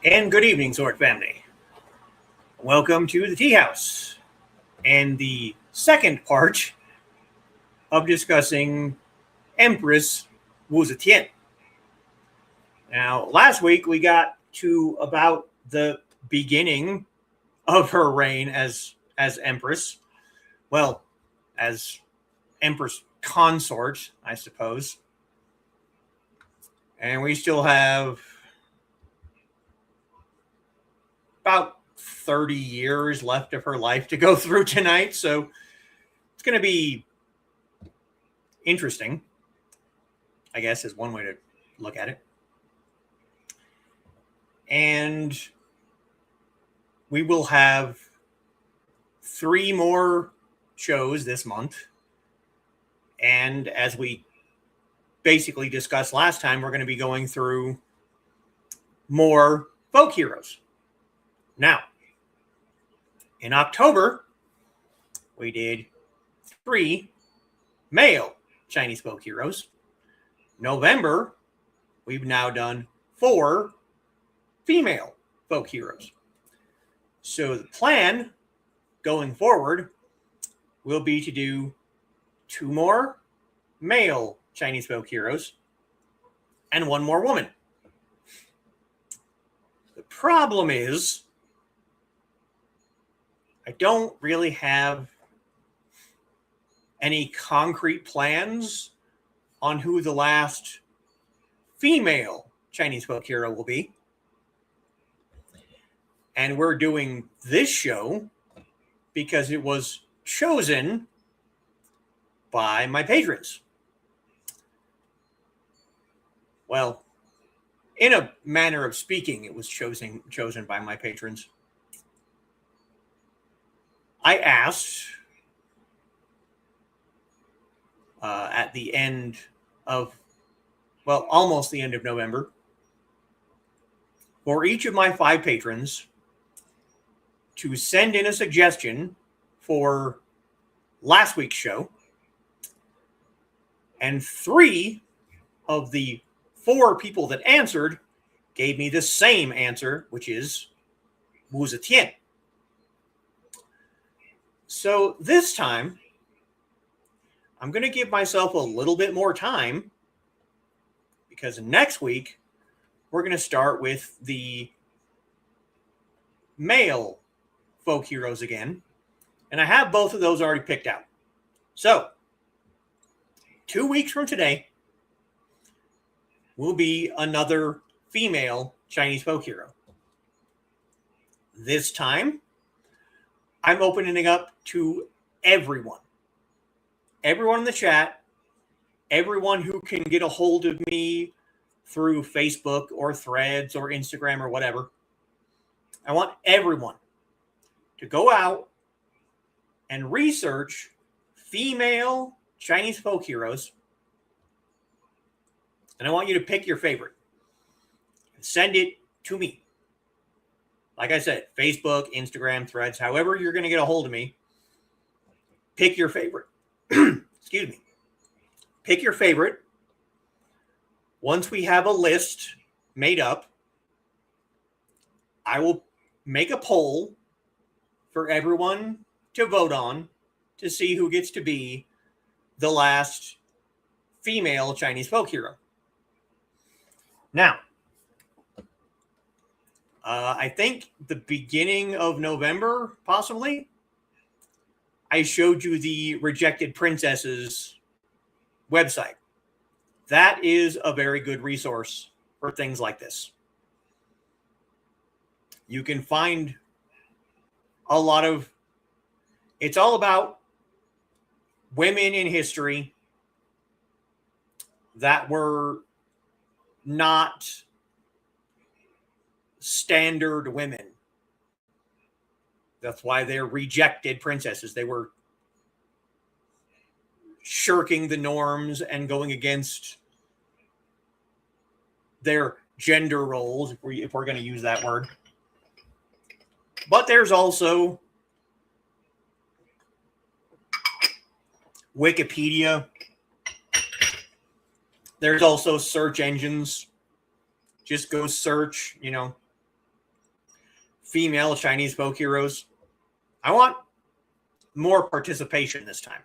And good evening, Zork family. Welcome to the Teahouse and the second part of discussing Empress Wǔ Zétiān. Now, last week we got to about the beginning of her reign as Empress. Well, as Empress consort, I suppose. And we still have about 30 years left of her life to go through tonight, so it's going to be interesting, I guess, is one way to look at it. And we will have 3 more shows this month, and as we basically discussed last time, we're going to be going through more folk heroes. Now, in October, we did 3 male Chinese folk heroes. November, we've now done 4 female folk heroes. So the plan going forward will be to do 2 more male Chinese folk heroes and 1 more woman. The problem is, I don't really have any concrete plans on who the last female Chinese folk hero will be. And we're doing this show because it was chosen by my patrons. Well, in a manner of speaking, it was chosen by my patrons. I asked at the end of, well, almost the end of November, for each of my 5 patrons to send in a suggestion for last week's show. And 3 of the 4 people that answered gave me the same answer, which is Wǔ Zétiān. So this time, I'm going to give myself a little bit more time because next week, we're going to start with the male folk heroes again. And I have both of those already picked out. So 2 weeks from today will be another female Chinese folk hero. This time, I'm opening it up to everyone. Everyone in the chat, everyone who can get a hold of me through Facebook or Threads or Instagram or whatever. I want everyone to go out and research female Chinese folk heroes. And I want you to pick your favorite. Send it to me. Like I said, Facebook, Instagram, Threads, however you're going to get a hold of me, pick your favorite. Excuse me. Pick your favorite. Once we have a list made up, I will make a poll for everyone to vote on to see who gets to be the last female Chinese folk hero. Now, I think the beginning of November, possibly, I showed you the Rejected Princesses website. That is a very good resource for things like this. You can find a lot of, it's all about women in history that were not standard women. That's why they're rejected princesses. They were shirking the norms and going against their gender roles, if we're going to use that word. But there's also Wikipedia. There's also search engines. Just go search, female Chinese folk heroes. I want more participation this time.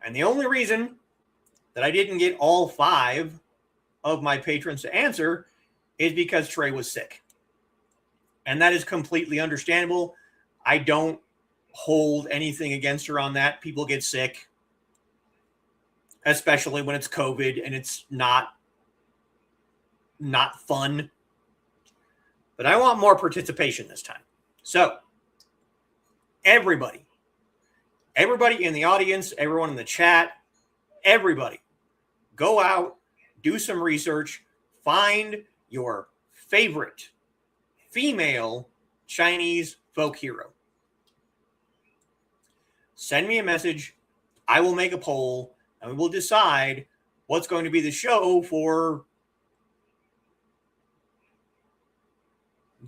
And the only reason that I didn't get all 5 of my patrons to answer is because Trey was sick. And that is completely understandable. I don't hold anything against her on that. People get sick, especially when it's COVID and it's not fun. But I want more participation this time. So, everybody in the audience, everyone in the chat, everybody, go out, do some research, find your favorite female Chinese folk hero. Send me a message. I will make a poll, and we will decide what's going to be the show for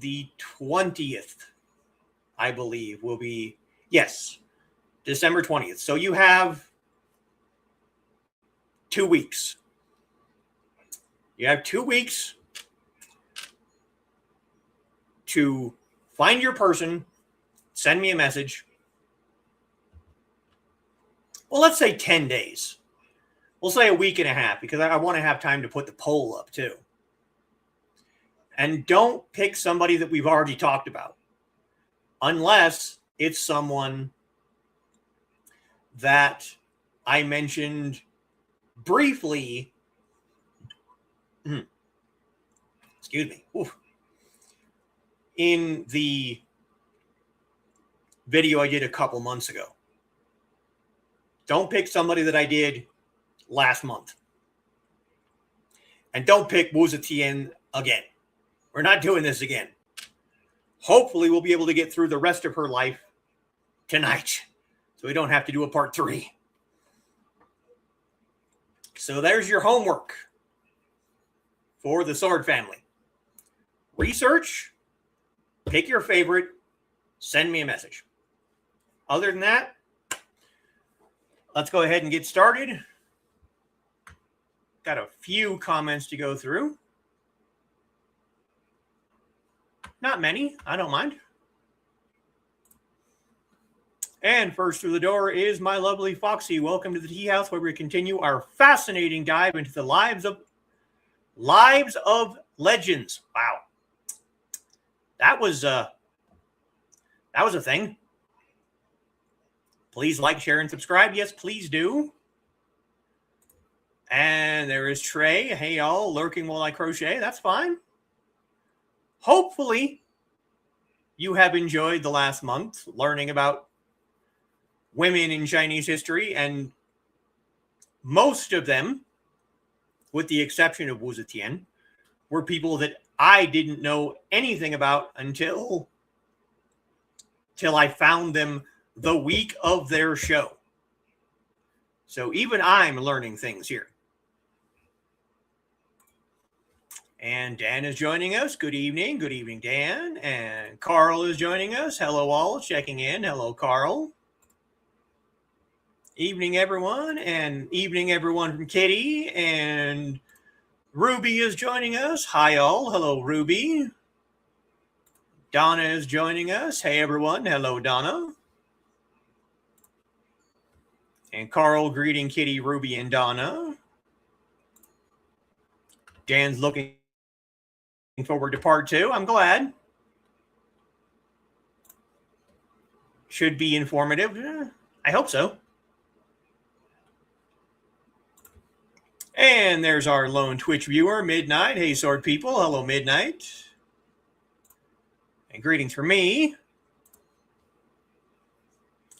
the 20th, I believe, will be, yes, December 20th. So you have 2 weeks. You have 2 weeks to find your person, send me a message. Well, let's say 10 days. We'll say a week and a half, because I want to have time to put the poll up too. And don't pick somebody that we've already talked about, unless it's someone that I mentioned briefly. Excuse me. Oof. In the video I did a couple months ago. Don't pick somebody that I did last month. And don't pick Wǔ Zétiān again. We're not doing this again. Hopefully we'll be able to get through the rest of her life tonight, so we don't have to do a part 3. So there's your homework for the Sword family. Research, pick your favorite, send me a message. Other than that, let's go ahead and get started. Got a few comments to go through. Not many. I don't mind. And first through the door is my lovely Foxy. Welcome to the Teahouse, where we continue our fascinating dive into the lives of legends. Wow, that was a thing. Please like, share, and subscribe. Yes, please do. And there is Trey. Hey, y'all, lurking while I crochet. That's fine. Hopefully, you have enjoyed the last month learning about women in Chinese history, and most of them, with the exception of Wǔ Zétiān, were people that I didn't know anything about until I found them the week of their show. So even I'm learning things here. And Dan is joining us. Good evening. Good evening, Dan. And Carl is joining us. Hello, all. Checking in. Hello, Carl. Evening, everyone. And evening, everyone from Kitty. And Ruby is joining us. Hi, all. Hello, Ruby. Donna is joining us. Hey, everyone. Hello, Donna. And Carl greeting Kitty, Ruby, and Donna. Dan's looking forward to part 2. I'm glad. Should be informative. I hope so. And there's our lone Twitch viewer, Midnight. Hey, Sword people. Hello, Midnight. And greetings from me.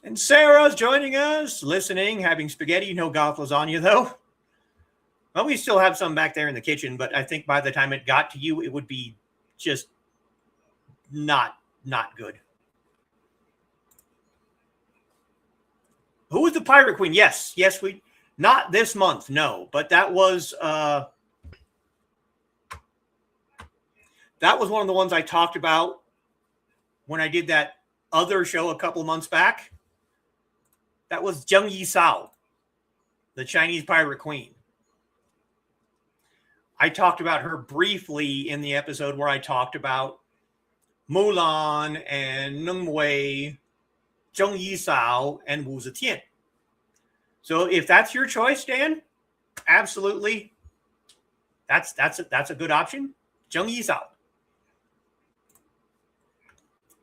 And Sarah's joining us, listening, having spaghetti. No golf lasagna, though. Well, we still have some back there in the kitchen, but I think by the time it got to you, it would be just not good. Who was the Pirate Queen? Yes, we not this month, no, but that was one of the ones I talked about when I did that other show a couple months back. That was Zheng Yisao, the Chinese Pirate Queen. I talked about her briefly in the episode where I talked about Mulan and Neng Wei, Zheng Yisao, and Wǔ Zétiān. So if that's your choice, Dan, absolutely, that's a good option. Zheng Yisao.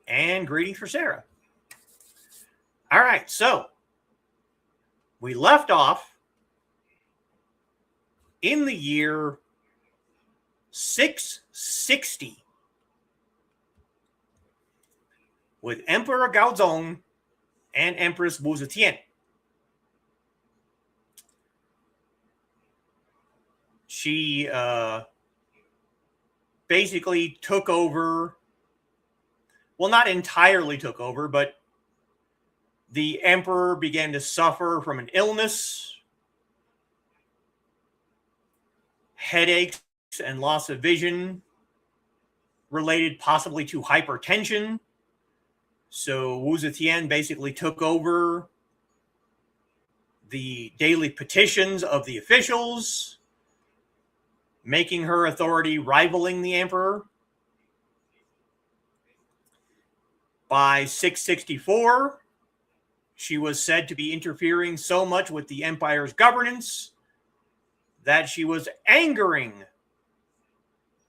And greetings for Sarah. All right, so we left off in the year 660 with Emperor Gaozong and Empress Wǔ Zétiān. She basically took over, well, not entirely took over, but the emperor began to suffer from an illness, headaches, and loss of vision related possibly to hypertension. So Wǔ Zétiān basically took over the daily petitions of the officials, making her authority rivaling the emperor. By 664, she was said to be interfering so much with the empire's governance that she was angering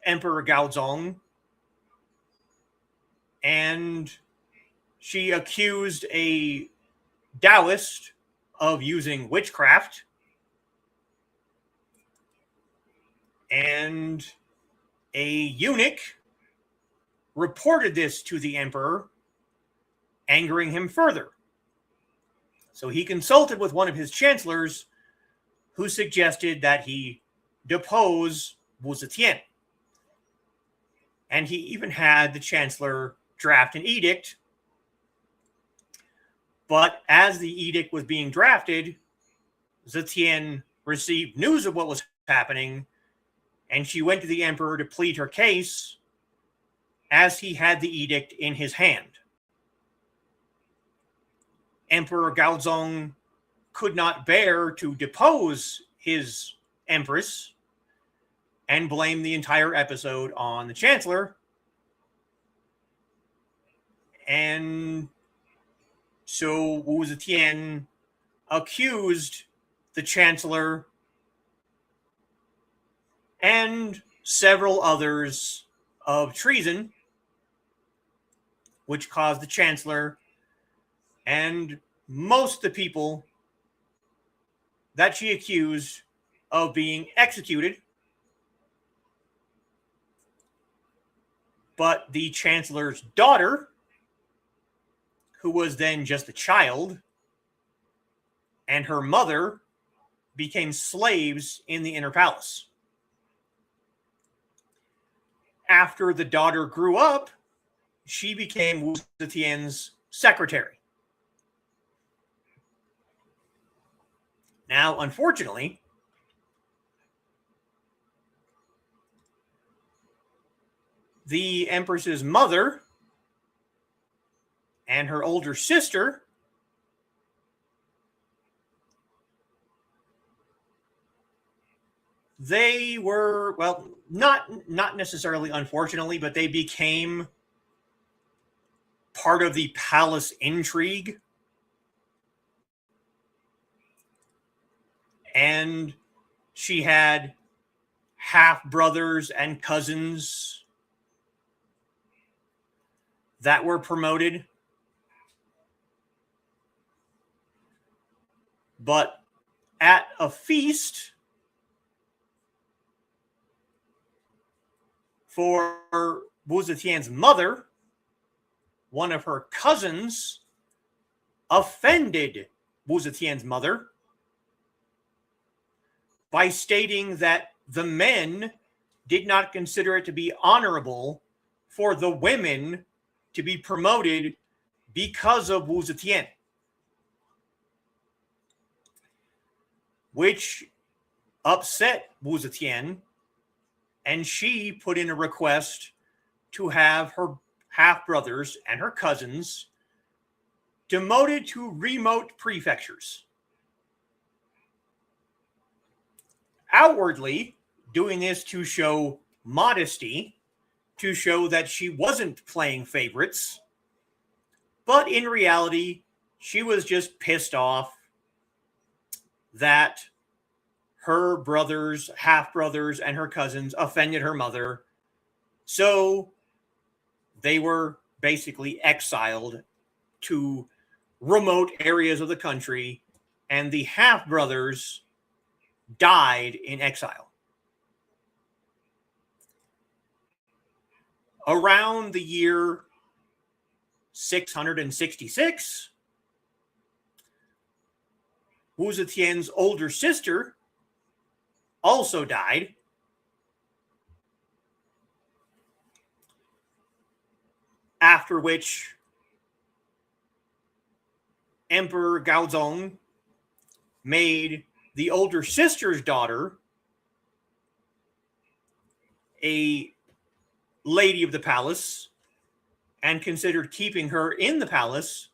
Emperor Gaozong, and she accused a Taoist of using witchcraft, and a eunuch reported this to the emperor, angering him further. So he consulted with one of his chancellors, who suggested that he depose Wǔ Zétiān. And he even had the chancellor draft an edict. But as the edict was being drafted, Zétiān received news of what was happening, and she went to the emperor to plead her case, as he had the edict in his hand. Emperor Gaozong could not bear to depose his empress and blamed the entire episode on the chancellor. And so Wǔ Zétiān accused the chancellor and several others of treason, which caused the chancellor and most of the people that she accused of being executed. But the chancellor's daughter, who was then just a child, and her mother became slaves in the inner palace. After the daughter grew up, she became Wǔ Zétiān's secretary. Now, unfortunately, the empress's mother and her older sister they were, well, not necessarily unfortunately, but they became part of the palace intrigue. And she had half-brothers and cousins that were promoted. But at a feast for Wǔ Zétiān's mother, one of her cousins offended Wǔ Zétiān's mother by stating that the men did not consider it to be honorable for the women to be promoted because of Wǔ Zétiān. which upset Wǔ Zétiān, and she put in a request to have her half-brothers and her cousins demoted to remote prefectures. Outwardly, doing this to show modesty, to show that she wasn't playing favorites, but in reality, she was just pissed off that her brothers, half-brothers, and her cousins offended her mother, so they were basically exiled to remote areas of the country, and the half-brothers died in exile. Around the year 666, Wǔ Zétiān's older sister also died. After which Emperor Gaozong made the older sister's daughter a lady of the palace and considered keeping her in the palace,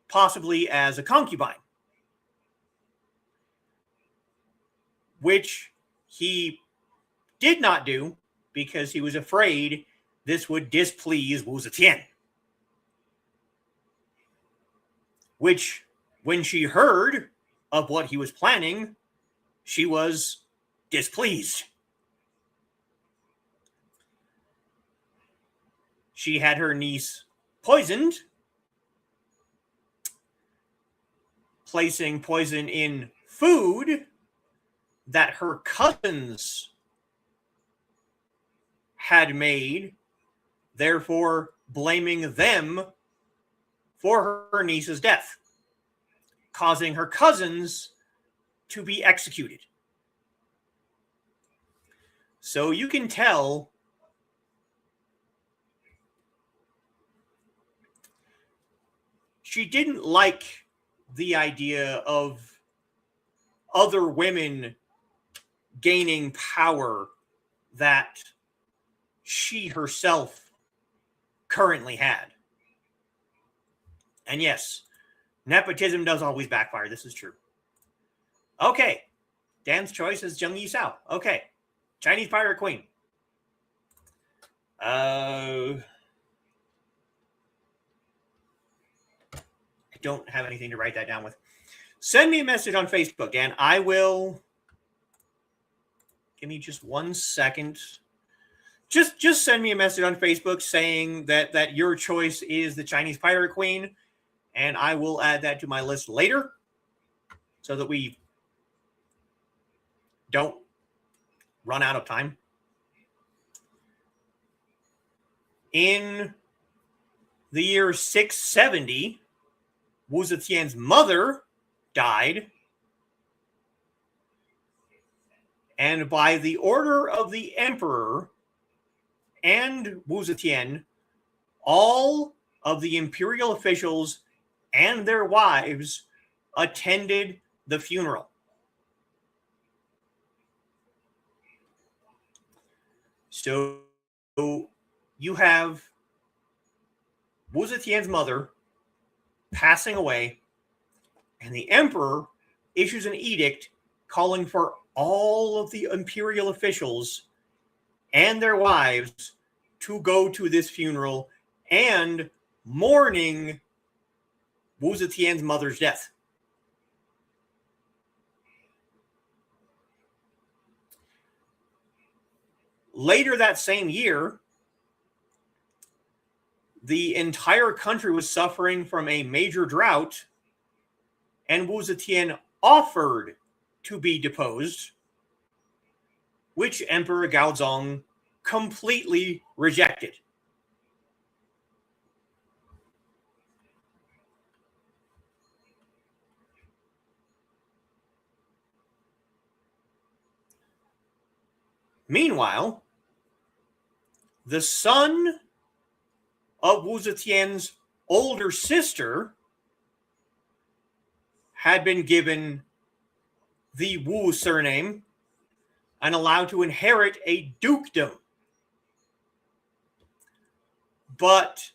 possibly as a concubine, which he did not do because he was afraid this would displease Wǔ Zétiān. Which, when she heard of what he was planning, she was displeased. She had her niece poisoned, placing poison in food that her cousins had made, therefore blaming them for her niece's death, causing her cousins to be executed. So you can tell she didn't like the idea of other women gaining power that she herself currently had. And yes, nepotism does always backfire. This is true. Okay. Dan's choice is Zheng Yisao. Okay. Chinese Pirate Queen. I don't have anything to write that down with. Send me a message on Facebook, Dan. I will. Give me just 1 second. Just send me a message on Facebook saying that your choice is the Chinese Pirate Queen, and I will add that to my list later so that we don't run out of time. In the year 670, Wǔ Zétiān's mother died, and by the order of the emperor and Wǔ Zétiān, all of the imperial officials and their wives attended the funeral. So you have Wǔ Zétiān's mother passing away, and the emperor issues an edict calling for all of the imperial officials and their wives to go to this funeral and mourning Wǔ Zétiān's mother's death. Later that same year, the entire country was suffering from a major drought, and Wǔ Zétiān offered to be deposed, which Emperor Gaozong completely rejected. Meanwhile, the son of Wǔ Zétiān's older sister had been given the Wǔ surname and allowed to inherit a dukedom. But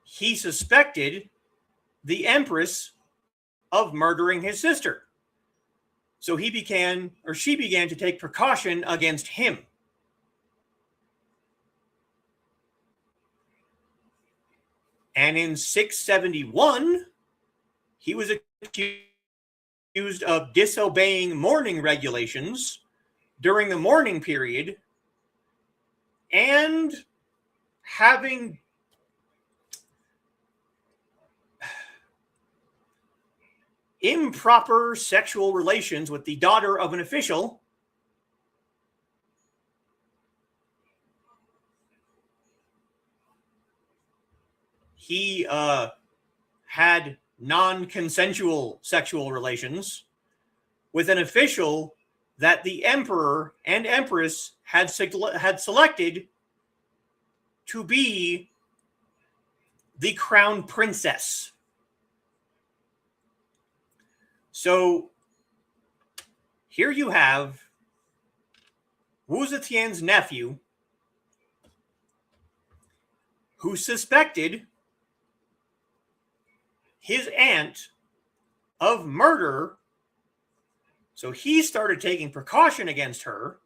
he suspected the empress of murdering his sister. So she began to take precaution against him. And in 671, he was accused of disobeying mourning regulations during the mourning period and having improper sexual relations with the daughter of an official. He had non-consensual sexual relations with an official that the emperor and empress had selected to be the crown princess. So here you have Wǔ Zétiān's nephew, who suspected his aunt of murder. So he started taking precaution against her.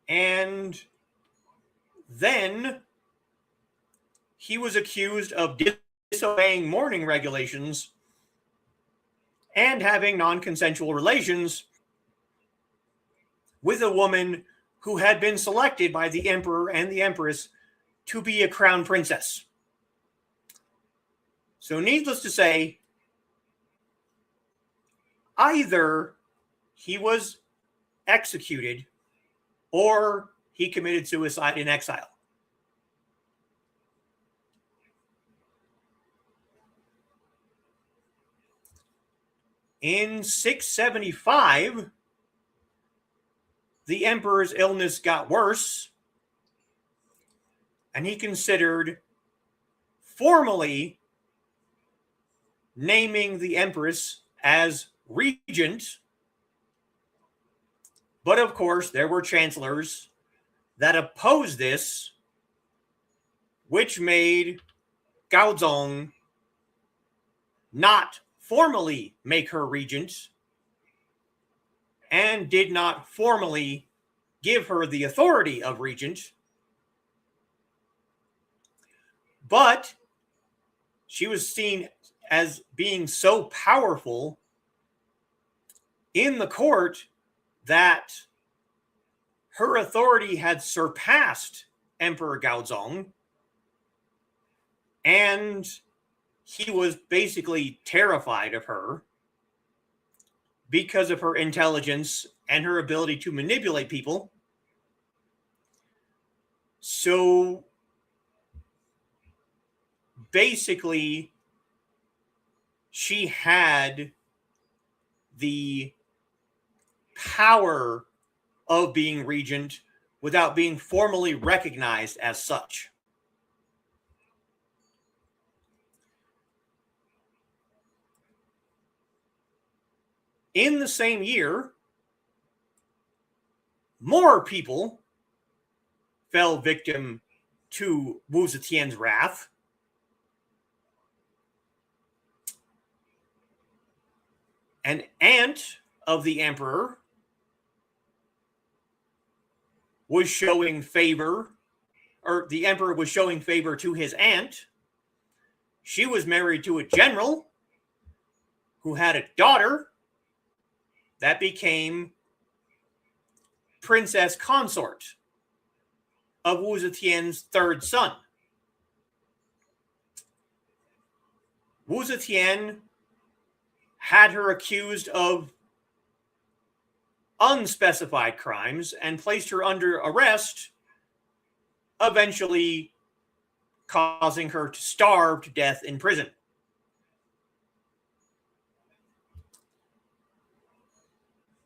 And then he was accused of disobeying mourning regulations and having non-consensual relations with a woman who had been selected by the emperor and the empress to be a crown princess. So needless to say, either he was executed or he committed suicide in exile. In 675, the emperor's illness got worse, and he considered formally naming the empress as regent. But of course, there were chancellors that opposed this, which made Gaozong not formally make her regent and did not formally give her the authority of regent. But she was seen as being so powerful in the court that her authority had surpassed Emperor Gaozong, and he was basically terrified of her because of her intelligence and her ability to manipulate people. So basically, she had the power of being regent without being formally recognized as such. In the same year, more people fell victim to Wǔ Zétiān's wrath. An aunt of the emperor was showing favor, or the emperor was showing favor to his aunt. She was married to a general who had a daughter that became princess consort of Wǔ Zétiān's third son. Wǔ Zétiān had her accused of unspecified crimes and placed her under arrest, eventually causing her to starve to death in prison.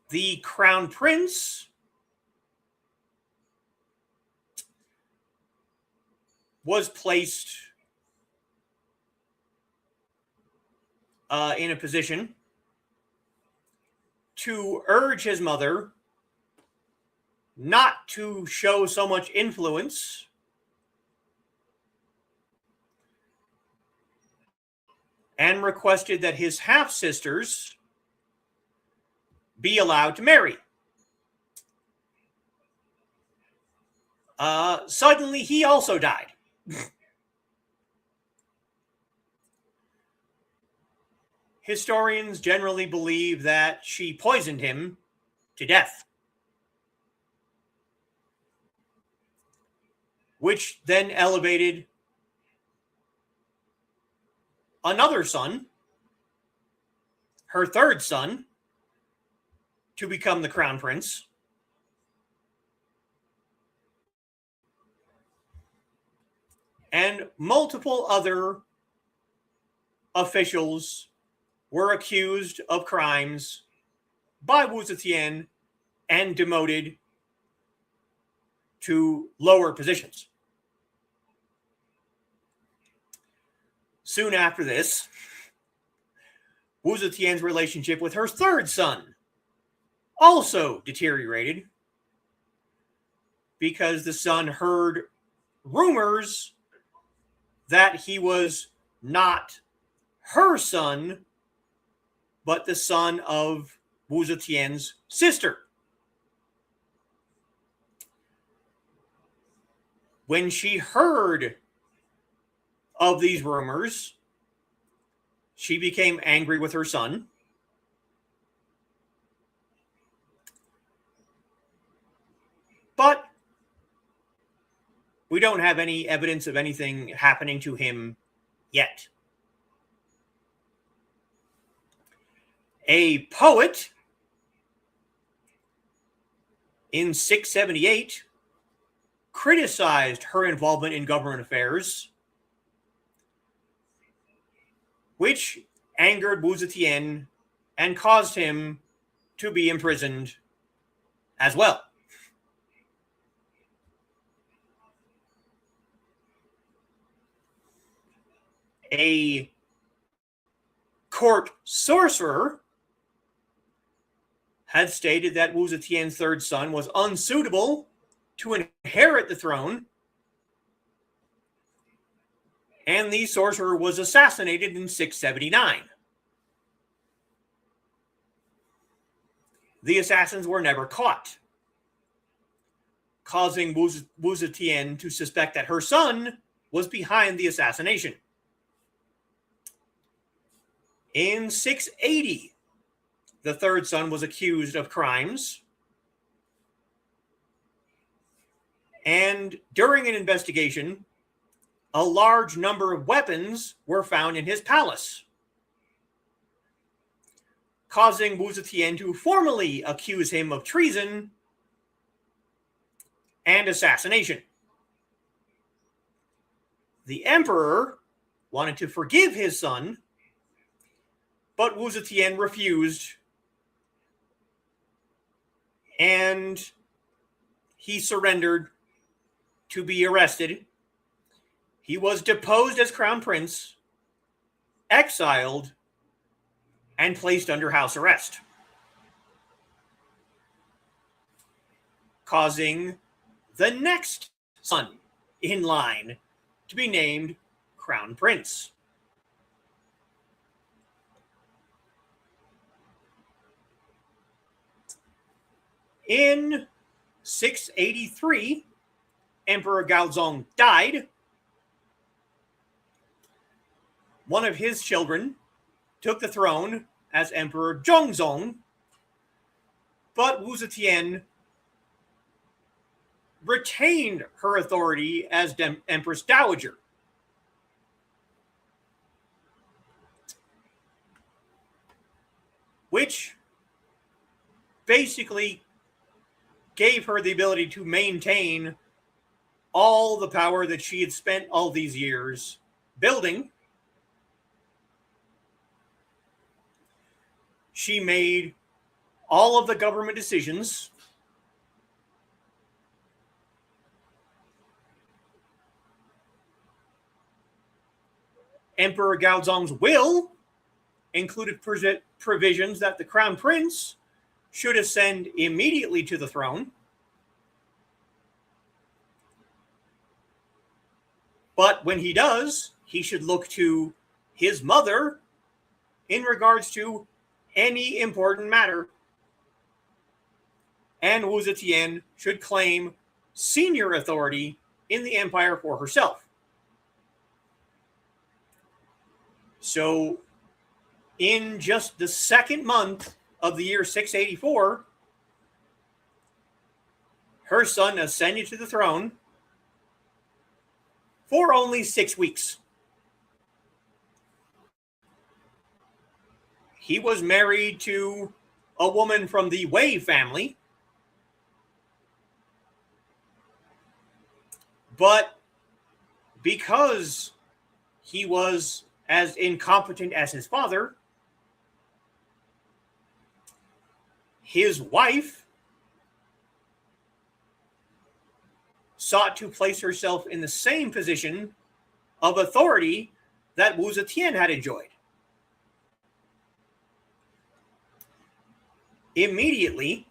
The crown prince was placed in a position to urge his mother not to show so much influence and requested that his half-sisters be allowed to marry. Suddenly, he also died. Historians generally believe that she poisoned him to death, which then elevated another son, her third son, to become the crown prince. And multiple other officials were accused of crimes by Wǔ Zétiān and demoted to lower positions. Soon after this, Wǔ Zétiān's relationship with her third son also deteriorated because the son heard rumors that he was not her son, but the son of Wǔ Zétiān's sister. When she heard of these rumors, she became angry with her son. But we don't have any evidence of anything happening to him yet. A poet in 678 criticized her involvement in government affairs, which angered Wǔ Zétiān and caused him to be imprisoned as well. A court sorcerer had stated that Wǔ Zétiān's third son was unsuitable to inherit the throne, and the sorcerer was assassinated in 679. The assassins were never caught, causing Wǔ Zétiān to suspect that her son was behind the assassination. In 680, the third son was accused of crimes, and during an investigation, a large number of weapons were found in his palace, causing Wǔ Zétiān to formally accuse him of treason and assassination. The emperor wanted to forgive his son, but Wǔ Zétiān refused, and he surrendered to be arrested. He was deposed as crown prince, exiled, and placed under house arrest, causing the next son in line to be named crown prince. In 683, Emperor Gaozong died. One of his children took the throne as Emperor Zhongzong, but Wǔ Zétiān retained her authority as Empress Dowager. Which basically gave her the ability to maintain all the power that she had spent all these years building. She made all of the government decisions. Emperor Gaozong's will included provisions that the crown prince should ascend immediately to the throne, but when he does, he should look to his mother in regards to any important matter, and Wǔ Zétiān should claim senior authority in the empire for herself. So, in just the second month of the year 684, her son ascended to the throne for only 6 weeks. He was married to a woman from the Wei family, but because he was as incompetent as his father, his wife sought to place herself in the same position of authority that Wǔ Zétiān had enjoyed. Immediately,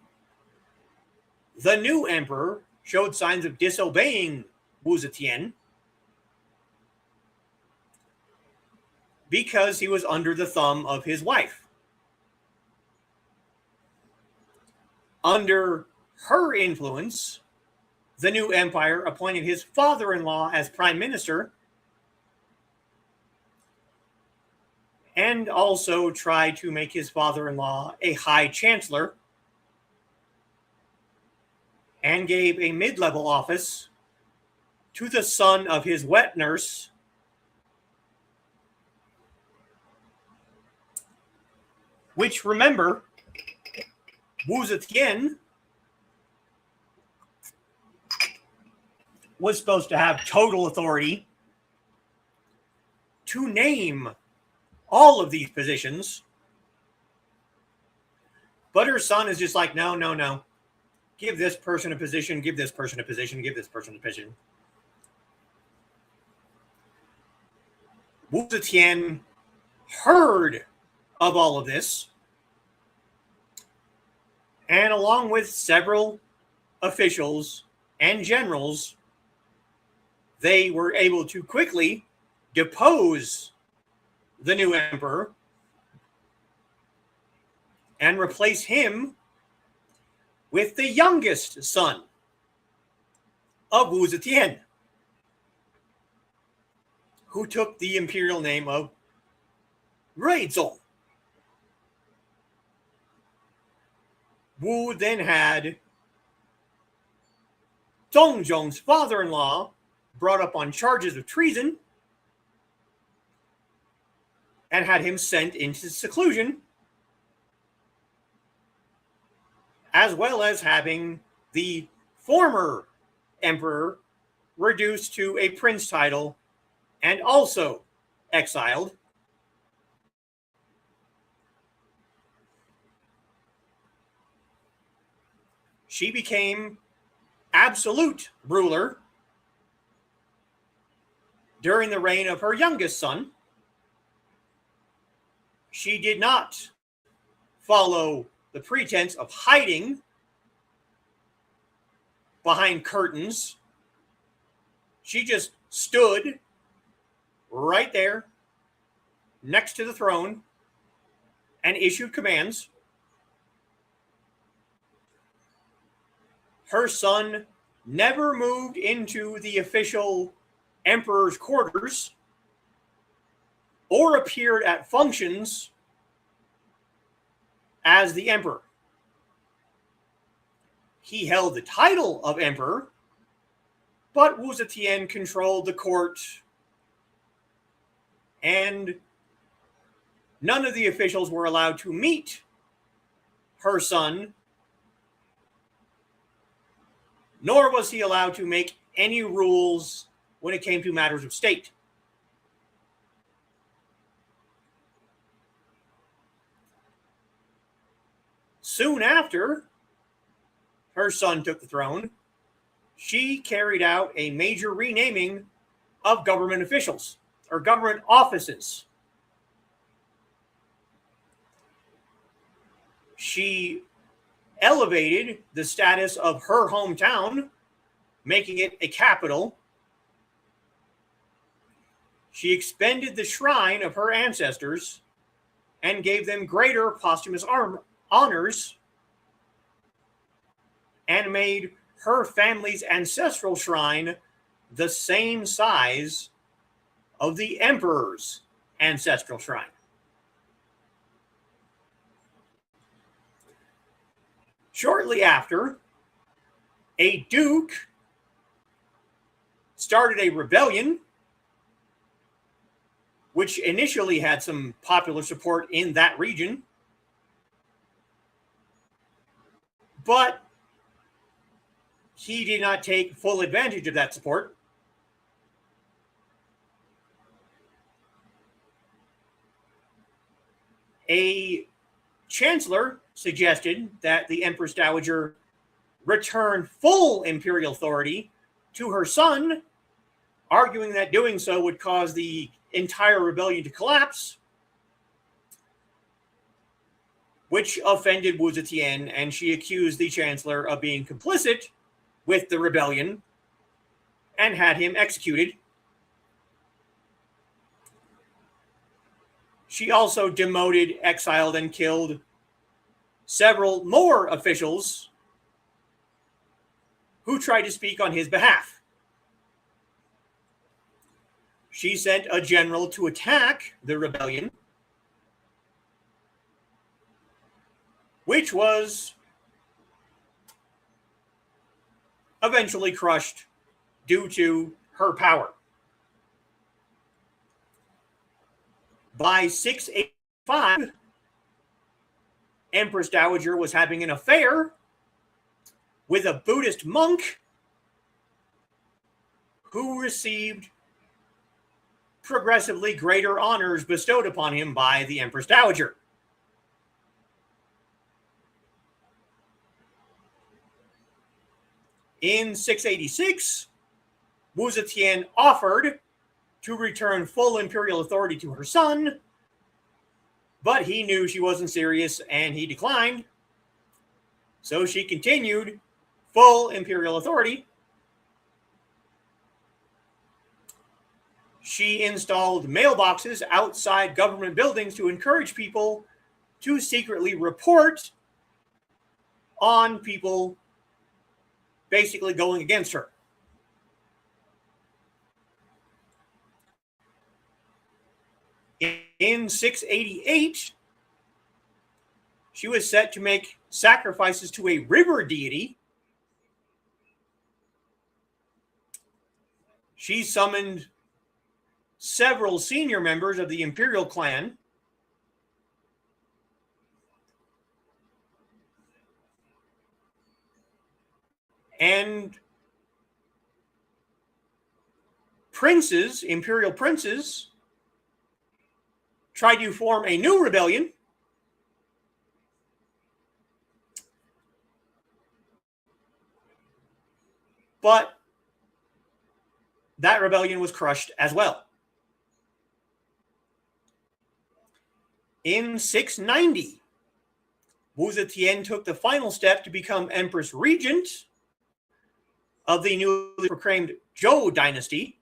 the new emperor showed signs of disobeying Wǔ Zétiān because he was under the thumb of his wife. Under her influence, the new empire appointed his father-in-law as prime minister and also tried to make his father-in-law a high chancellor and gave a mid-level office to the son of his wet nurse, which, remember, Wǔ Zétiān was supposed to have total authority to name all of these positions, but her son is just like, no, no, no. Give this person a position, give this person a position, give this person a position. Wǔ Zétiān heard of all of this, and along with several officials and generals, they were able to quickly depose the new emperor and replace him with the youngest son of Wǔ Zétiān, who took the imperial name of Ruizong. Wu then had Dongzhong's father-in-law brought up on charges of treason and had him sent into seclusion, as well as having the former emperor reduced to a prince title and also exiled. She became absolute ruler during the reign of her youngest son. She did not follow the pretense of hiding behind curtains. She just stood right there next to the throne and issued commands. Her son never moved into the official emperor's quarters or appeared at functions as the emperor. He held the title of emperor, but Wǔ Zétiān controlled the court, and none of the officials were allowed to meet her son, nor was he allowed to make any rules when it came to matters of state. Soon after her son took the throne, she carried out a major renaming of government officials or government offices. She elevated the status of her hometown, making it a capital. She expanded the shrine of her ancestors and gave them greater posthumous honors, and made her family's ancestral shrine the same size of the emperor's ancestral shrine. Shortly after, a duke started a rebellion, which initially had some popular support in that region, but he did not take full advantage of that support. A chancellor suggested that the Empress Dowager return full imperial authority to her son, arguing that doing so would cause the entire rebellion to collapse, which offended Wǔ Zétiān, and she accused the chancellor of being complicit with the rebellion and had him executed. She also demoted, exiled, and killed several more officials who tried to speak on his behalf. She sent a general to attack the rebellion, which was eventually crushed due to her power. By 685, Empress Dowager was having an affair with a Buddhist monk who received progressively greater honors bestowed upon him by the Empress Dowager. In 686, Wǔ Zétiān offered to return full imperial authority to her son, but he knew she wasn't serious and he declined. So she continued full imperial authority. She installed mailboxes outside government buildings to encourage people to secretly report on people basically going against her. In 688, she was set to make sacrifices to a river deity. She summoned several senior members of the imperial clan and princes, imperial princes, tried to form a new rebellion. But that rebellion was crushed as well. In 690, Wǔ Zétiān took the final step to become Empress Regent of the newly proclaimed Zhou dynasty.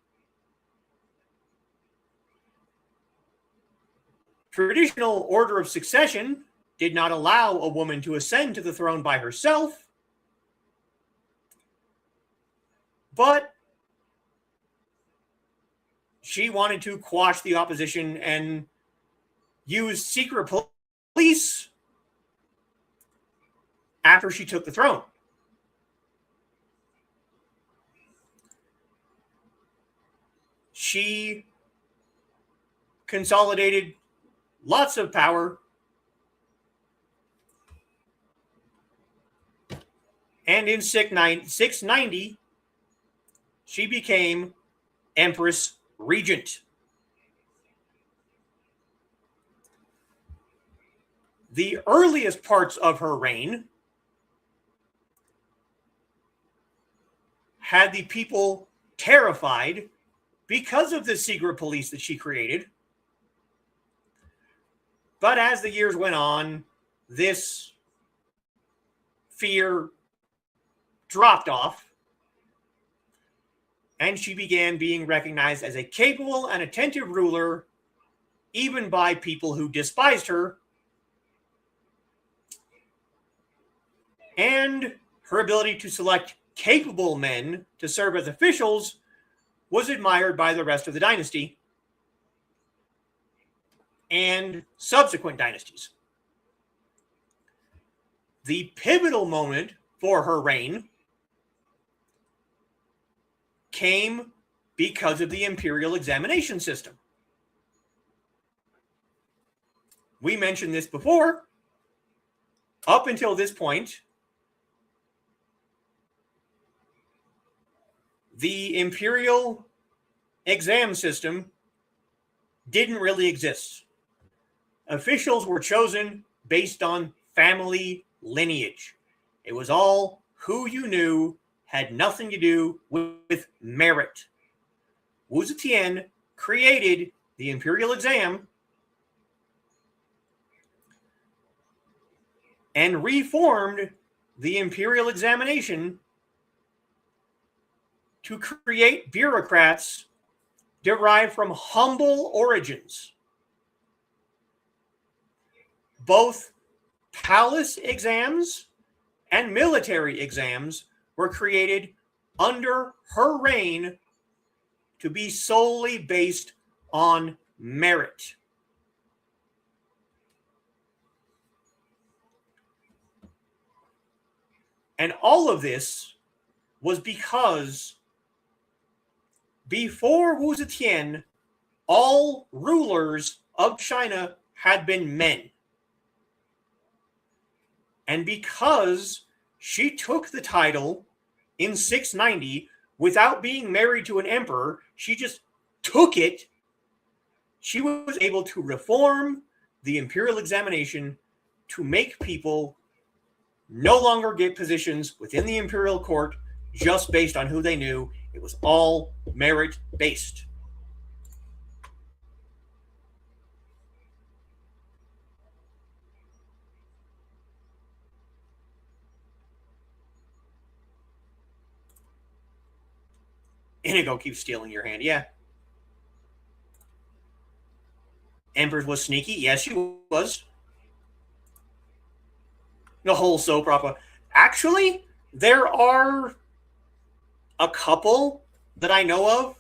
Traditional order of succession did not allow a woman to ascend to the throne by herself, but she wanted to quash the opposition and use secret police after she took the throne. She consolidated lots of power and in 690, she became Empress Regent. The earliest parts of her reign had the people terrified because of the secret police that she created. But as the years went on, this fear dropped off, and she began being recognized as a capable and attentive ruler, even by people who despised her. And her ability to select capable men to serve as officials was admired by the rest of the dynasty and subsequent dynasties. The pivotal moment for her reign came because of the imperial examination system. We mentioned this before. Up until this point, the imperial exam system didn't really exist. Officials were chosen based on family lineage. It was all who you knew, had nothing to do with merit. Wǔ Zétiān created the imperial exam and reformed the imperial examination to create bureaucrats derived from humble origins. Both palace exams and military exams were created under her reign to be solely based on merit. And all of this was because before Wǔ Zétiān, all rulers of China had been men. And because she took the title in 690 without being married to an emperor, she just took it. She was able to reform the imperial examination to make people no longer get positions within the imperial court just based on who they knew. It was all merit-based. Inigo keeps stealing your hand. Yeah. Empress was sneaky. Yes, she was. The whole soap opera. Actually, there are a couple that I know of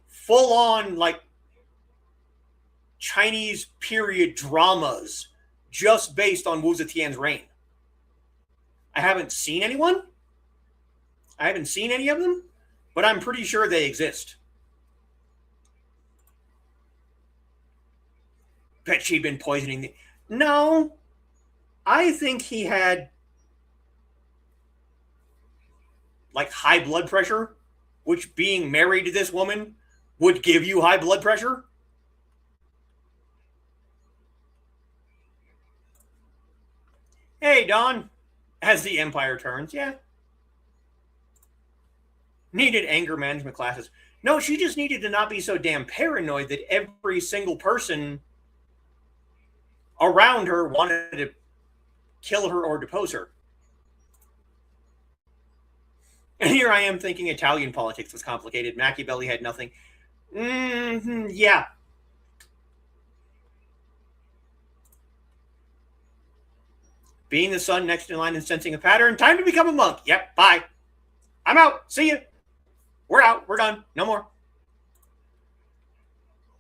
full on like Chinese period dramas just based on Wǔ Zétiān's reign. I haven't seen anyone. I haven't seen any of them, but I'm pretty sure they exist. Bet she'd been poisoning the... No, I think he had like high blood pressure, which being married to this woman would give you high blood pressure. Hey, Don, as the empire turns, yeah. Needed anger management classes. No, she just needed to not be so damn paranoid that every single person around her wanted to kill her or depose her. And here I am thinking Italian politics was complicated. Machiavelli had nothing. Yeah. Being the sun next in line and sensing a pattern. Time to become a monk. Yep, bye. I'm out. See you. We're out. We're done. No more.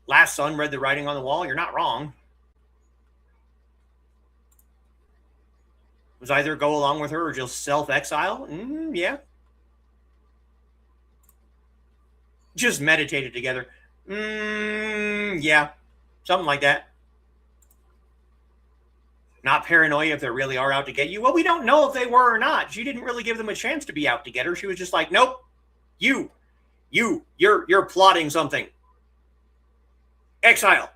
Last son read the writing on the wall. You're not wrong. Was either go along with her or just self-exile? Yeah. Just meditated together. Yeah. Something like that. Not paranoia if they really are out to get you. Well, we don't know if they were or not. She didn't really give them a chance to be out to get her. She was just like, nope, you're plotting something. Exile.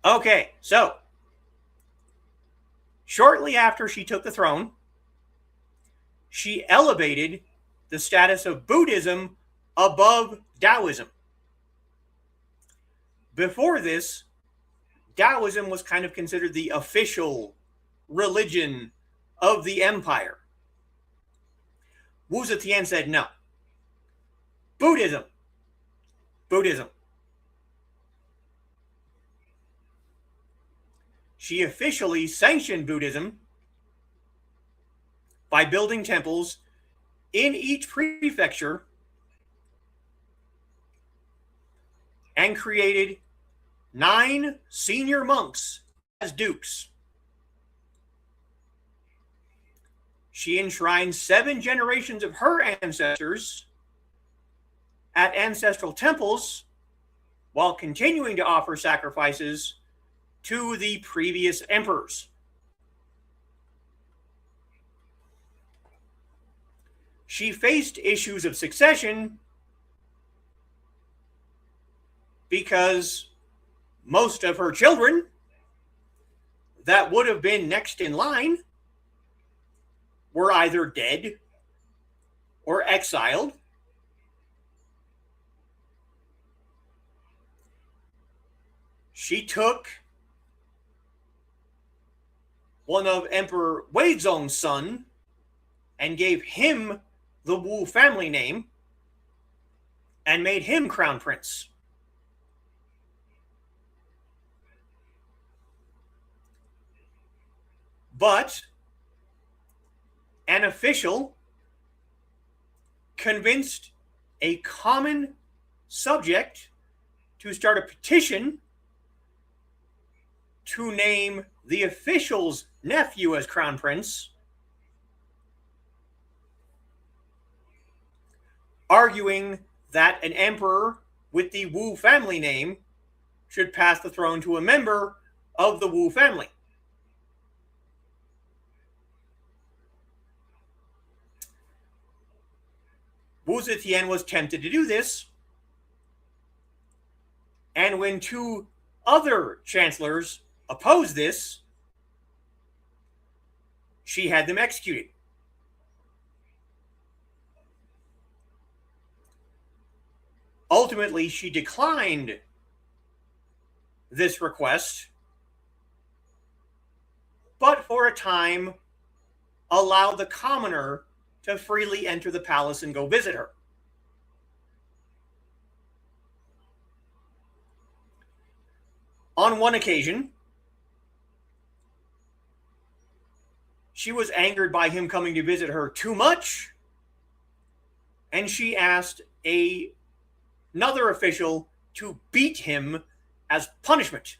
Okay, so shortly after she took the throne, she elevated the status of Buddhism above Taoism. Before this, Taoism was kind of considered the official religion of the empire. Wǔ Zétiān said, no. Buddhism. She officially sanctioned Buddhism by building temples in each prefecture and created 9 senior monks as dukes. She enshrined 7 generations of her ancestors at ancestral temples while continuing to offer sacrifices to the previous emperors. She faced issues of succession because most of her children that would have been next in line were either dead or exiled. She took one of Emperor Weizong's son and gave him the Wu family name and made him crown prince. But an official convinced a common subject to start a petition to name the official's nephew as crown prince, arguing that an emperor with the Wu family name should pass the throne to a member of the Wu family. Wǔ Zétiān was tempted to do this, and when 2 other chancellors opposed this, she had them executed. Ultimately, she declined this request, but for a time allowed the commoner to freely enter the palace and go visit her. On one occasion, she was angered by him coming to visit her too much, and she asked another official to beat him as punishment.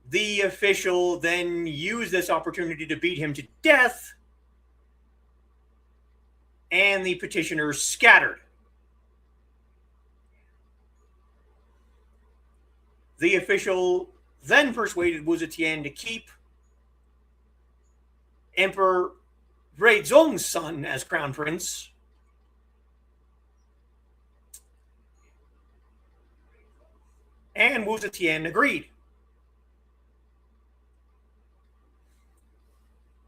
The official then used this opportunity to beat him to death, and the petitioners scattered. The official then persuaded Wǔ Zétiān to keep Emperor Weizong's son as crown prince, and Wǔ Zétiān agreed.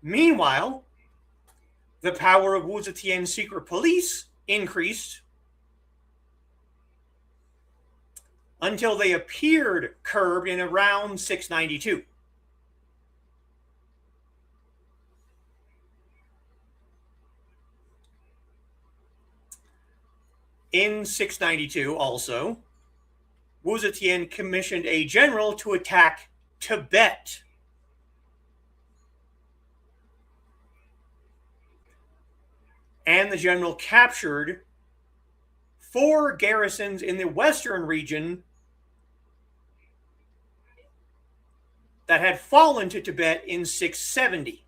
Meanwhile, the power of Wǔ Zétiān's secret police increased until they appeared curbed in around 692. In 692 also, Wǔ Zétiān commissioned a general to attack Tibet. And the general captured 4 garrisons in the western region that had fallen to Tibet in 670.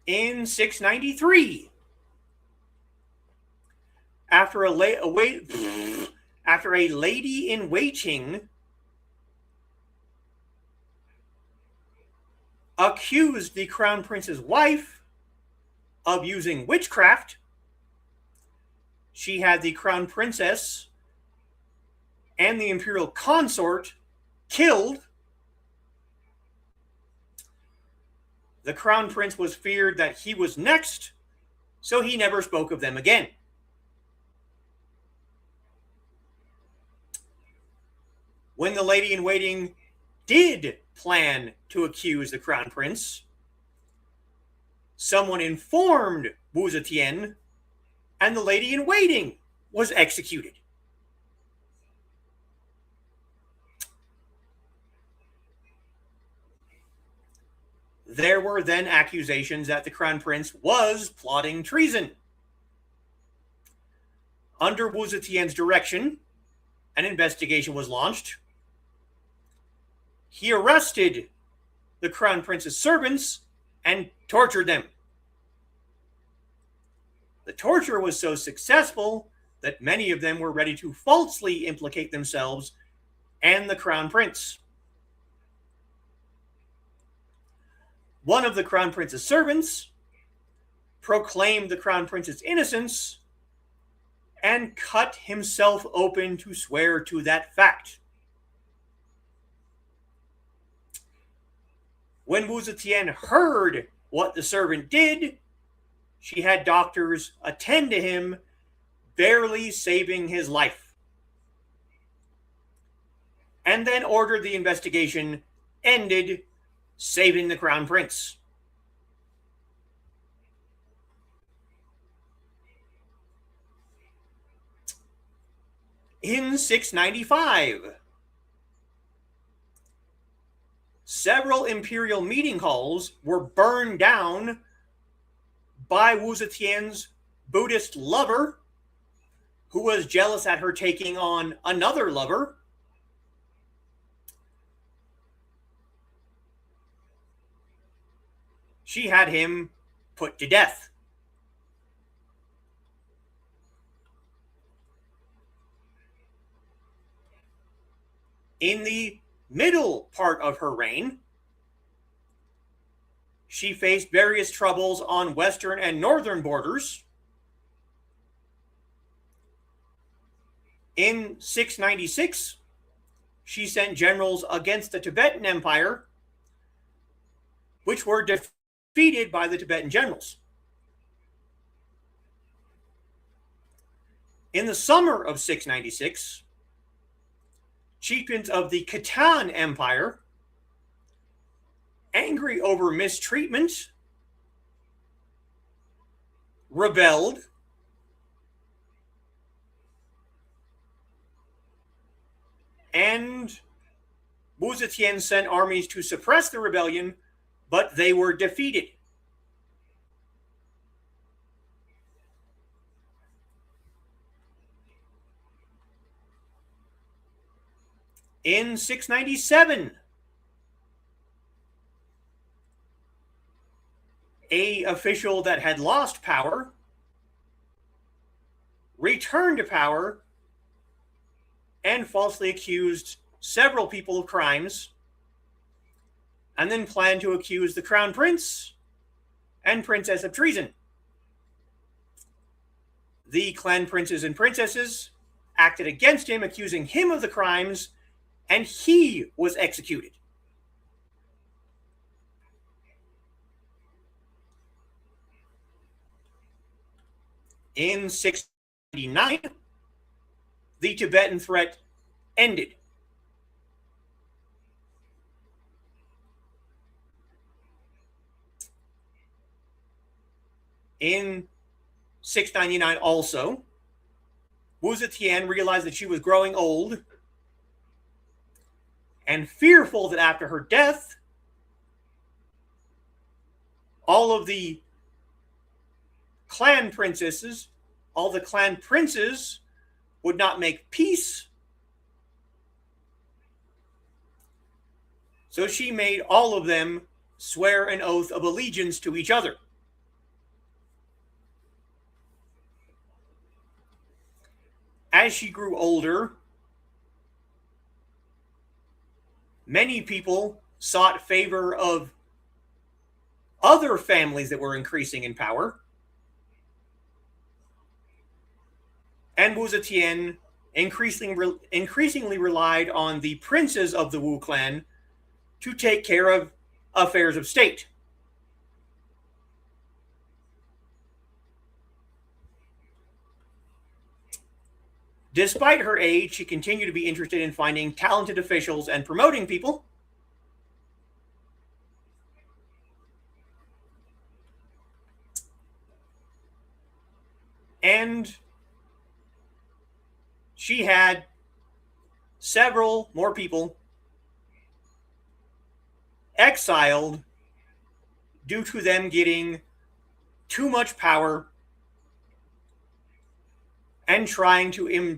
In 693, after a lady in waiting accused the crown prince's wife of using witchcraft, she had the crown princess and the imperial consort killed. the crown prince was feared that he was next, so he never spoke of them again. When the lady-in-waiting did plan to accuse the crown prince, someone informed Wǔ Zétiān, and the lady-in-waiting was executed. There were then accusations that the crown prince was plotting treason. Under Wǔ Zétiān's direction, an investigation was launched. He arrested the crown prince's servants and tortured them. The torture was so successful that many of them were ready to falsely implicate themselves and the crown prince. One of the crown prince's servants proclaimed the crown prince's innocence and cut himself open to swear to that fact. When Wǔ Zétiān heard what the servant did, she had doctors attend to him, barely saving his life, and then ordered the investigation ended, saving the crown prince. In 695, several imperial meeting halls were burned down by Wǔ Zétiān's Buddhist lover, who was jealous at her taking on another lover. She had him put to death. In the middle part of her reign, she faced various troubles on western and northern borders. In 696, she sent generals against the Tibetan Empire, which were defeated by the Tibetan generals. In the summer of 696, chieftains of the Khitan Empire, angry over mistreatment, rebelled, and Wǔ Zétiān sent armies to suppress the rebellion, but they were defeated. In 697, an official that had lost power returned to power and falsely accused several people of crimes, and then planned to accuse the crown prince and princess of treason. The clan princes and princesses acted against him, accusing him of the crimes, and he was executed. In 699, the Tibetan threat ended. In 699 also, Wǔ Zétiān realized that she was growing old, and fearful that after her death, all of the clan princesses, all the clan princes would not make peace. So she made all of them swear an oath of allegiance to each other. As she grew older, many people sought favor of other families that were increasing in power. And Wǔ Zétiān increasingly relied on the princes of the Wu clan to take care of affairs of state. Despite her age, she continued to be interested in finding talented officials and promoting people. And she had several more people exiled due to them getting too much power and trying to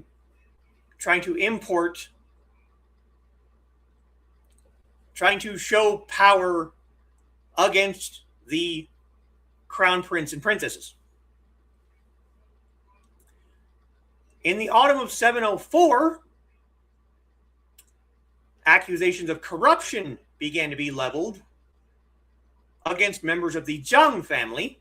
show power against the crown prince and princesses. In the autumn of 704, accusations of corruption began to be leveled against members of the Zhang family,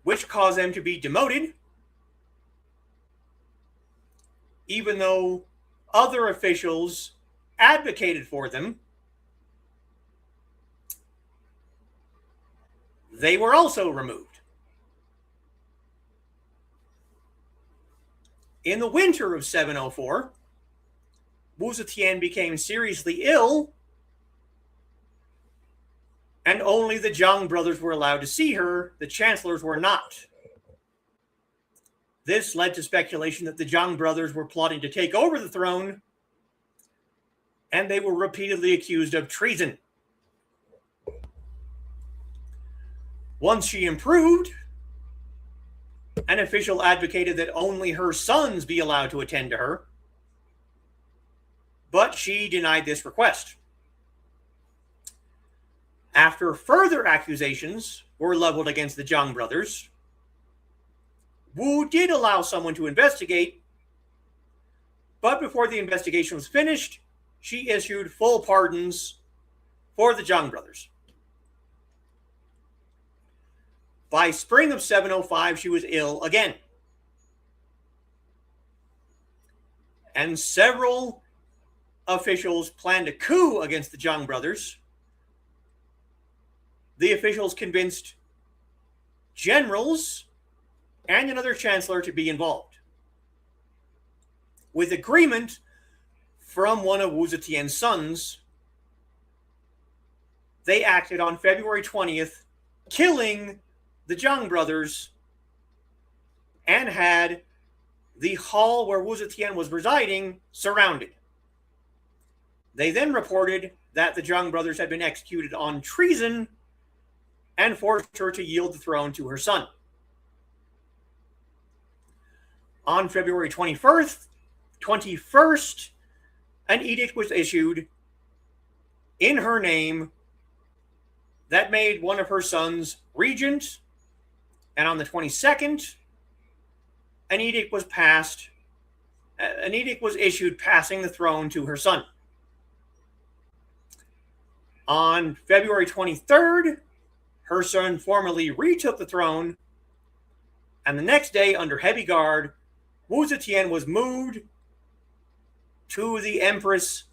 which caused them to be demoted, even though other officials advocated for them. They were also removed. In the winter of 704, Wǔ Zétiān became seriously ill, and only the Zhang brothers were allowed to see her. The chancellors were not. This led to speculation that the Zhang brothers were plotting to take over the throne, and they were repeatedly accused of treason. Once she improved, an official advocated that only her sons be allowed to attend to her, but she denied this request. After further accusations were leveled against the Zhang brothers, Wu did allow someone to investigate, but before the investigation was finished, she issued full pardons for the Zhang brothers. By spring of 705, she was ill again. And several officials planned a coup against the Zhang brothers. The officials convinced generals and another chancellor to be involved. With agreement from one of Wǔ Zétiān's sons, they acted on February 20th, killing the Zhang brothers, and had the hall where Wǔ Zétiān was residing surrounded. They then reported that the Zhang brothers had been executed on treason and forced her to yield the throne to her son. On February 21st, an edict was issued in her name that made one of her sons regent, and on the 22nd, an edict was issued passing the throne to her son. On February 23rd, her son formally retook the throne, and the next day, under heavy guard, Wǔ Zétiān was moved to the Empress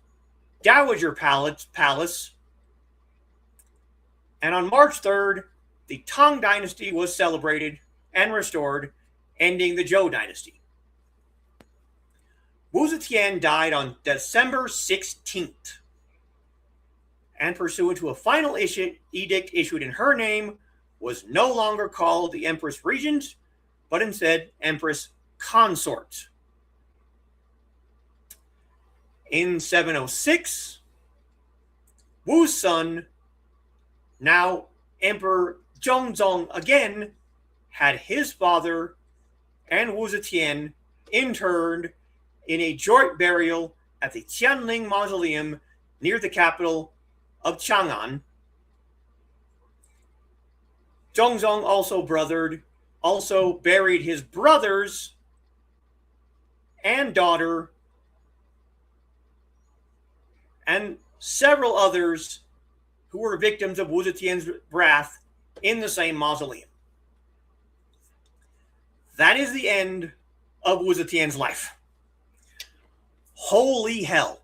Dowager Palace, and on March 3rd, the Tang dynasty was celebrated and restored, ending the Zhou dynasty. Wǔ Zétiān died on December 16th, and pursuant to a final edict issued in her name, was no longer called the Empress Regent, but instead Empress Consort. In 706, Wu's son, now Emperor Zhongzong again, had his father and Wǔ Zétiān interred in a joint burial at the Tianling Mausoleum near the capital of Chang'an. Zhongzong also buried his brothers and daughter and several others who were victims of Wǔ Zétiān's wrath in the same mausoleum. That is the end of Wǔ Zétiān's life. Holy hell.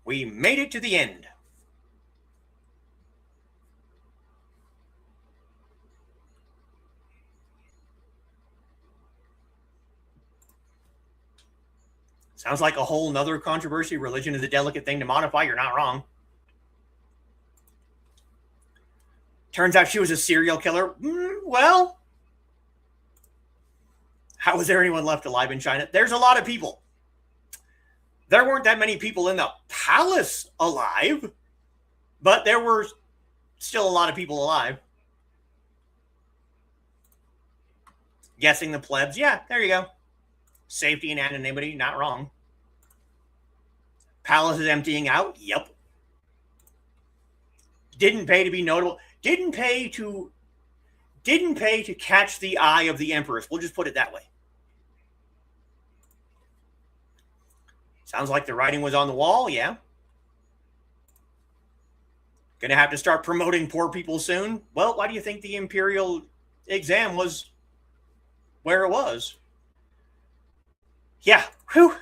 We made it to the end. Sounds like a whole nother controversy. Religion is a delicate thing to modify. You're not wrong. Turns out she was a serial killer. Well, how was there anyone left alive in China? There's a lot of people. There weren't that many people in the palace alive, but there were still a lot of people alive. Guessing the plebs. Yeah, there you go. Safety and anonymity, not wrong. Palace is emptying out. Yep. Didn't pay to be notable. Didn't pay to catch the eye of the empress. We'll just put it that way. Sounds like the writing was on the wall, yeah. Gonna have to start promoting poor people soon. Well, why do you think the imperial exam was where it was? Yeah, whew.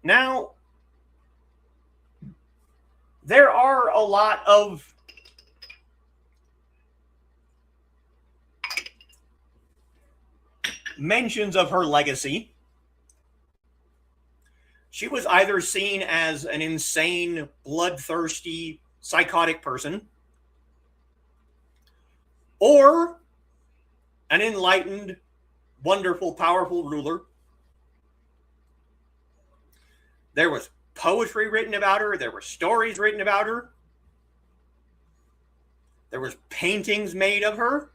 Now, there are a lot of mentions of her legacy. She was either seen as an insane, bloodthirsty, psychotic person, or an enlightened, wonderful, powerful ruler. There was poetry written about her. There were stories written about her. There was paintings made of her.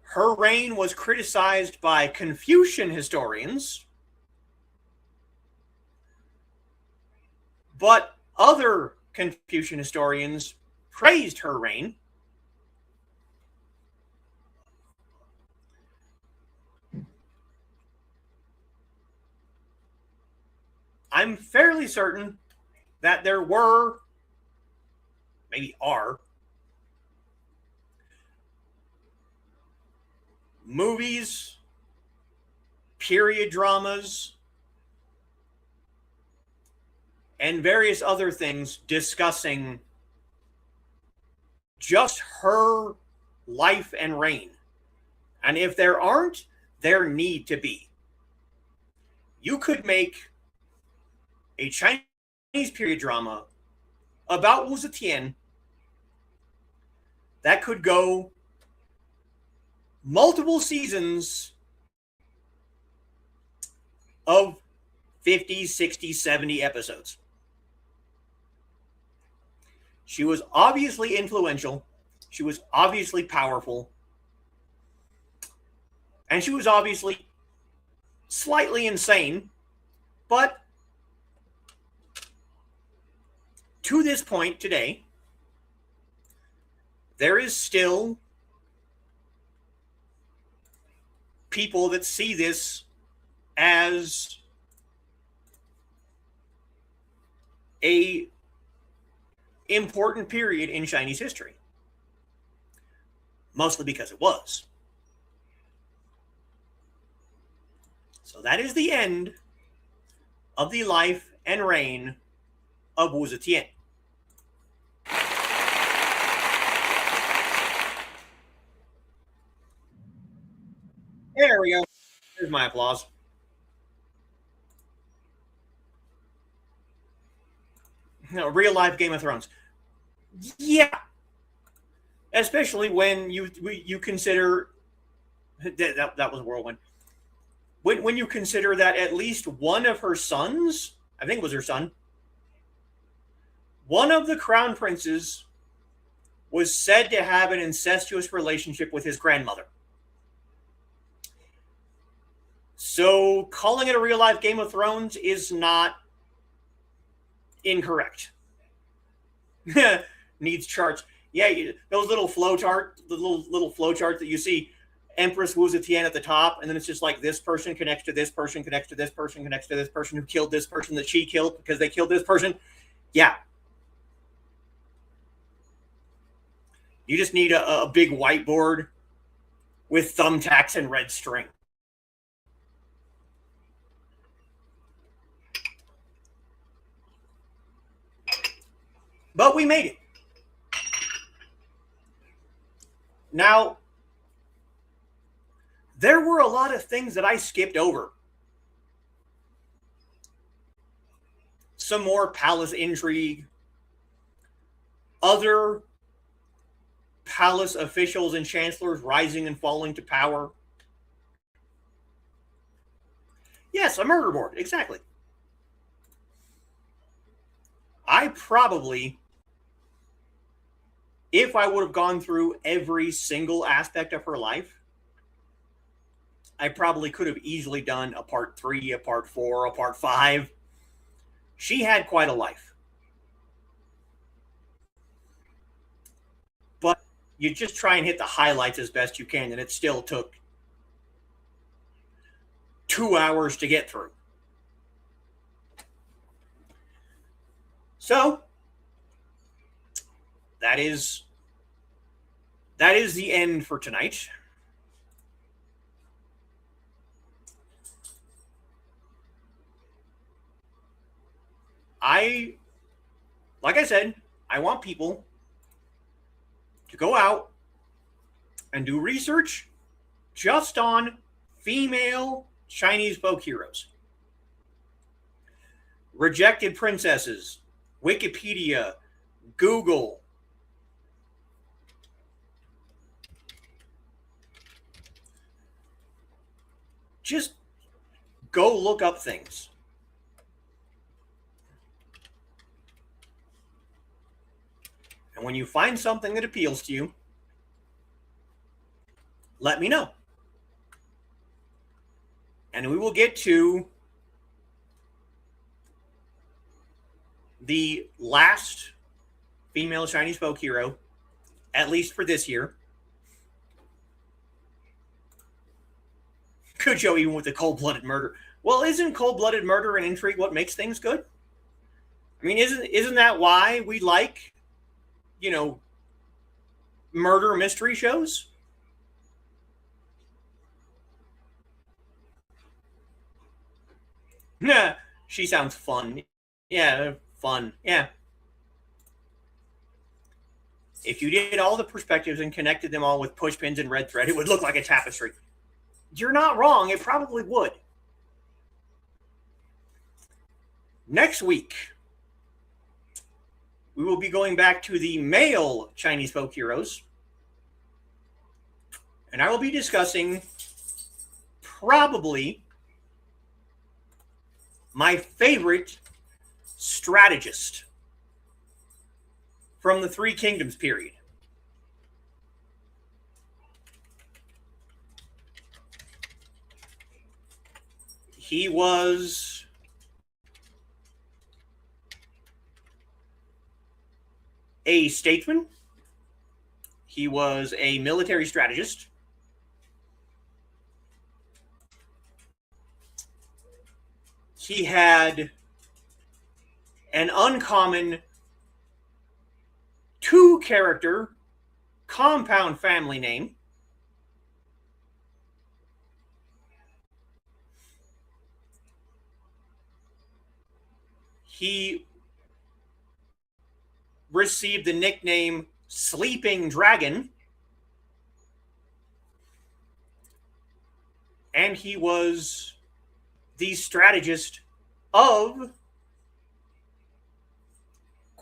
Her reign was criticized by Confucian historians, but other Confucian historians praised her reign. I'm fairly certain that there were, maybe are, movies, period dramas, and various other things discussing just her life and reign. And if there aren't, there need to be. You could make a Chinese period drama about Wǔ Zétiān that could go multiple seasons of 50, 60, 70 episodes. She was obviously influential. She was obviously powerful. And she was obviously slightly insane. But to this point today, there is still people that see this as a important period in Chinese history. Mostly because it was. So that is the end of the life and reign of Wǔ Zétiān. There we go. There's my applause. No, real life Game of Thrones. Yeah. Especially when you consider that was a whirlwind. When you consider that at least one of her sons, I think it was her son, one of the crown princes was said to have an incestuous relationship with his grandmother. So calling it a real life Game of Thrones is not incorrect. Needs charts. Yeah, those little flowchart, the little flowchart that you see, Empress Wǔ Zétiān at the top, and then it's just like this person connects to this person, connects to this person, connects to this person who killed this person that she killed because they killed this person. Yeah. You just need a big whiteboard with thumbtacks and red string. But we made it. Now, there were a lot of things that I skipped over. Some more palace intrigue, other palace officials and chancellors rising and falling to power. Yes, a murder board, exactly. I probably, if I would have gone through every single aspect of her life, I probably could have easily done a part 3, a part 4, a part 5. She had quite a life. But you just try and hit the highlights as best you can, and it still took 2 hours to get through. So, that is the end for tonight. Like I said, I want people to go out and do research just on female Chinese folk heroes. Rejected princesses, Wikipedia, Google. Just go look up things. And when you find something that appeals to you, let me know. And we will get to the last female Chinese folk hero, at least for this year. Cujo, even with the cold-blooded murder. Well, isn't cold-blooded murder and intrigue what makes things good? I mean, isn't that why we like, murder mystery shows? Nah, she sounds fun. Yeah, fun. Yeah. If you did all the perspectives and connected them all with push pins and red thread, it would look like a tapestry. You're not wrong. It probably would. Next week, we will be going back to the male Chinese folk heroes. And I will be discussing probably my favorite strategist from the Three Kingdoms period. He was a statesman. He was a military strategist. He had an uncommon 2-character compound family name. He received the nickname Sleeping Dragon. And he was the strategist of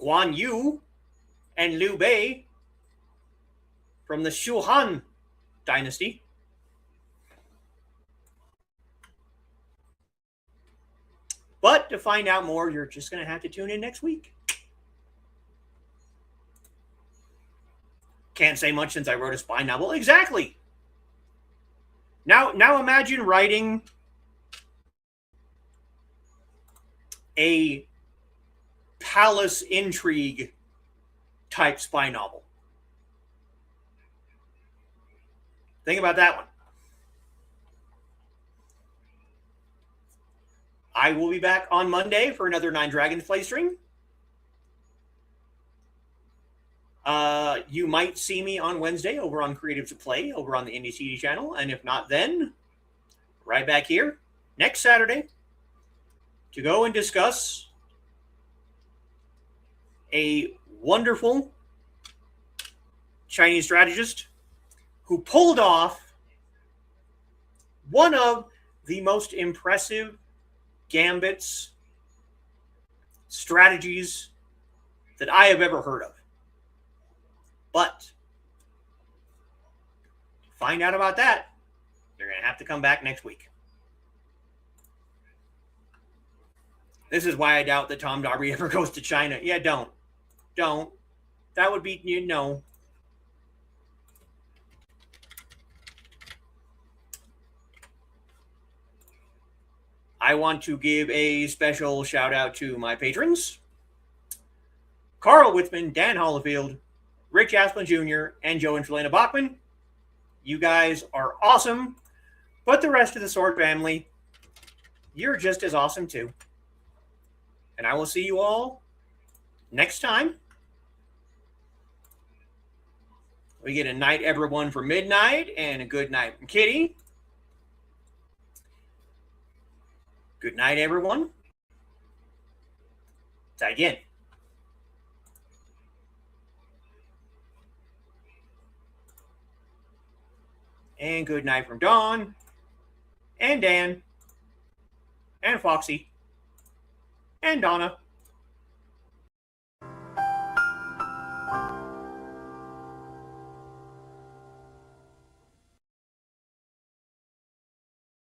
Guan Yu and Liu Bei from the Shu Han dynasty. But to find out more, you're just going to have to tune in next week. Can't say much since I wrote a spy novel. Exactly. Now imagine writing a palace intrigue type spy novel. Think about that one. I will be back on Monday for another Nine Dragons play stream. You might see me on Wednesday over on Creative to Play over on the Indie CD channel. And if not, then right back here next Saturday to go and discuss a wonderful Chinese strategist who pulled off one of the most impressive gambits, strategies that I have ever heard of. But to find out about that, you're going to have to come back next week. This is why I doubt that Tom Darby ever goes to China. Yeah, don't. Don't. That would be, you know. I want to give a special shout out to my patrons, Carl Whitman, Dan Hollifield, Rich Asplin Jr., and Joe and Shalana Bachman. You guys are awesome, but the rest of the Sword family, you're just as awesome too. And I will see you all next time. We get a night everyone for midnight and a good night from Kitty. Good night, everyone. 再见. And good night from Dawn, and Dan, and Foxy, and Donna.